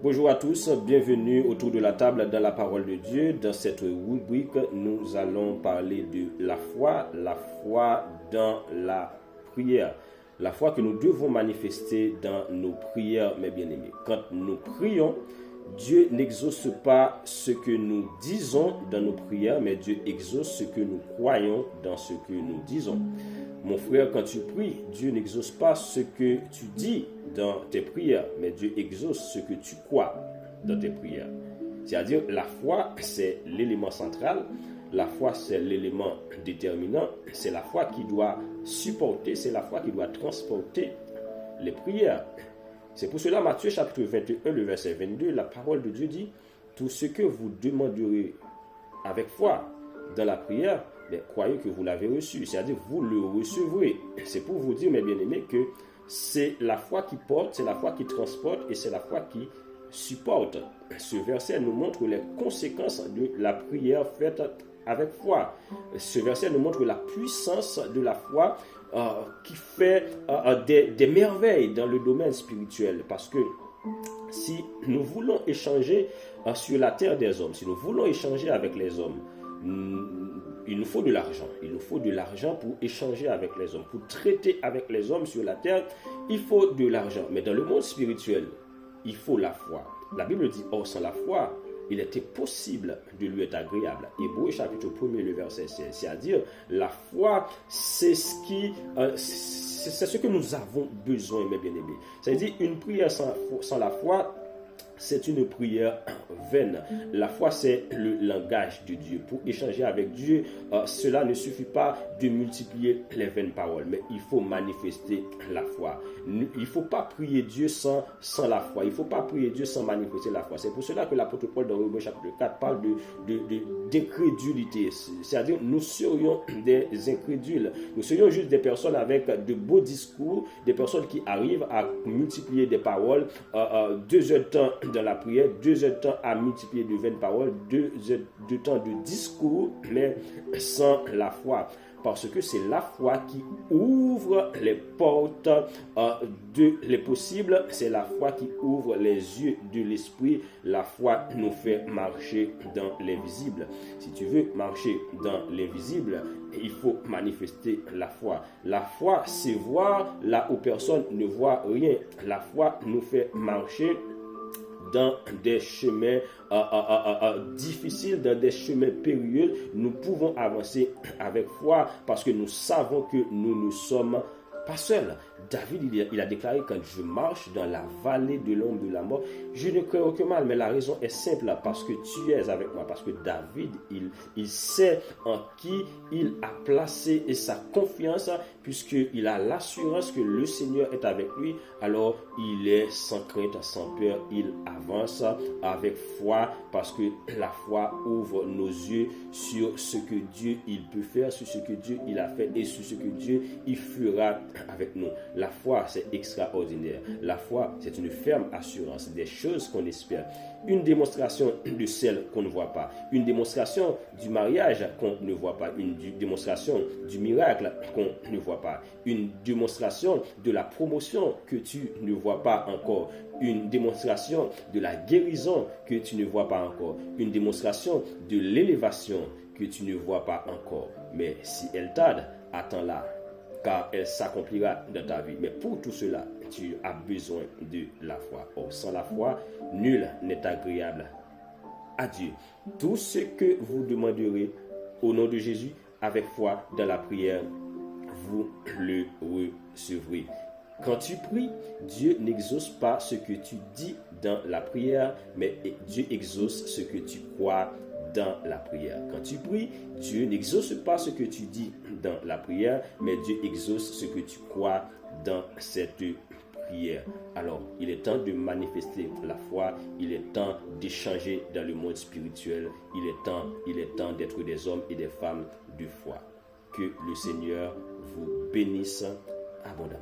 Bonjour à tous, bienvenue autour de la table dans la parole de Dieu. Dans cette rubrique, nous allons parler de la foi dans la prière. La foi que nous devons manifester dans nos prières, mes bien-aimés. Quand nous prions, Dieu n'exauce pas ce que nous disons dans nos prières, mais Dieu exauce ce que nous croyons dans ce que nous disons. Mon frère, quand tu pries, Dieu n'exauce pas ce que tu dis dans tes prières, mais Dieu exauce ce que tu crois dans tes prières. C'est-à-dire, la foi, c'est l'élément central, la foi, c'est l'élément déterminant, c'est la foi qui doit supporter, c'est la foi qui doit transporter les prières. C'est pour cela, Matthieu chapitre 21, le verset 22, la parole de Dieu dit, tout ce que vous demanderez avec foi dans la prière, mais croyez que vous l'avez reçu, c'est-à-dire vous le recevrez. C'est pour vous dire, mes bien-aimés, que c'est la foi qui porte, c'est la foi qui transporte et c'est la foi qui supporte. Ce verset nous montre les conséquences de la prière faite avec foi. Ce verset nous montre la puissance de la foi qui fait des merveilles dans le domaine spirituel. Parce que si nous voulons échanger sur la terre des hommes, si nous voulons échanger avec les hommes, il nous faut de l'argent. Il nous faut de l'argent pour échanger avec les hommes. Pour traiter avec les hommes sur la terre, il faut de l'argent. Mais dans le monde spirituel, il faut la foi. La Bible dit, or sans la foi, il était possible de lui être agréable. Hébreux chapitre 1, le verset 16. C'est-à-dire, la foi, c'est ce que nous avons besoin, mes bien-aimés. C'est-à-dire, une prière sans la foi, c'est une prière vaine. La foi, c'est le langage de Dieu. Pour échanger avec Dieu, cela ne suffit pas de multiplier les vaines paroles, mais il faut manifester la foi. Il ne faut pas prier Dieu sans la foi. Il ne faut pas prier Dieu sans manifester la foi. C'est pour cela que l'apôtre Paul, dans Romains chapitre 4, parle d'incrédulité. C'est-à-dire, nous serions des incrédules. Nous serions juste des personnes avec de beaux discours, des personnes qui arrivent à multiplier des paroles, 2 heures de temps dans la prière, 2 heures de temps à multiplier de vaines paroles, 2 heures de temps de discours, mais sans la foi. Parce que c'est la foi qui ouvre les portes les possibles, c'est la foi qui ouvre les yeux de l'esprit. La foi nous fait marcher dans l'invisible. Si tu veux marcher dans l'invisible, il faut manifester la foi. La foi, c'est voir là où personne ne voit rien. La foi nous fait marcher dans des chemins difficiles, dans des chemins périlleux. Nous pouvons avancer avec foi parce que nous savons que nous ne sommes pas seuls. David, il a déclaré, quand je marche dans la vallée de l'ombre de la mort, je ne crains aucun mal. Mais la raison est simple, parce que tu es avec moi. Parce que David, il sait en qui il a placé sa confiance, puisqu'il a l'assurance que le Seigneur est avec lui. Alors, il est sans crainte, sans peur. Il avance avec foi, parce que la foi ouvre nos yeux sur ce que Dieu il peut faire, sur ce que Dieu il a fait et sur ce que Dieu il fera avec nous. La foi, c'est extraordinaire. La foi, c'est une ferme assurance des choses qu'on espère. Une démonstration de celle qu'on ne voit pas. Une démonstration du mariage qu'on ne voit pas. Une démonstration du miracle qu'on ne voit pas. Une démonstration de la promotion que tu ne vois pas encore. Une démonstration de la guérison que tu ne vois pas encore. Une démonstration de l'élévation que tu ne vois pas encore. Mais si elle tarde, attends-la, car elle s'accomplira dans ta vie. Mais pour tout cela, tu as besoin de la foi. Or, sans la foi, nul n'est agréable à Dieu. Tout ce que vous demanderez au nom de Jésus, avec foi dans la prière, vous le recevrez. Quand tu pries, Dieu n'exauce pas ce que tu dis dans la prière, mais Dieu exauce ce que tu crois dans la prière. Quand tu pries, Dieu n'exauce pas ce que tu dis dans la prière, mais Dieu exauce ce que tu crois dans cette prière. Alors, il est temps de manifester la foi, il est temps d'échanger dans le monde spirituel, il est temps d'être des hommes et des femmes de foi. Que le Seigneur vous bénisse abondamment.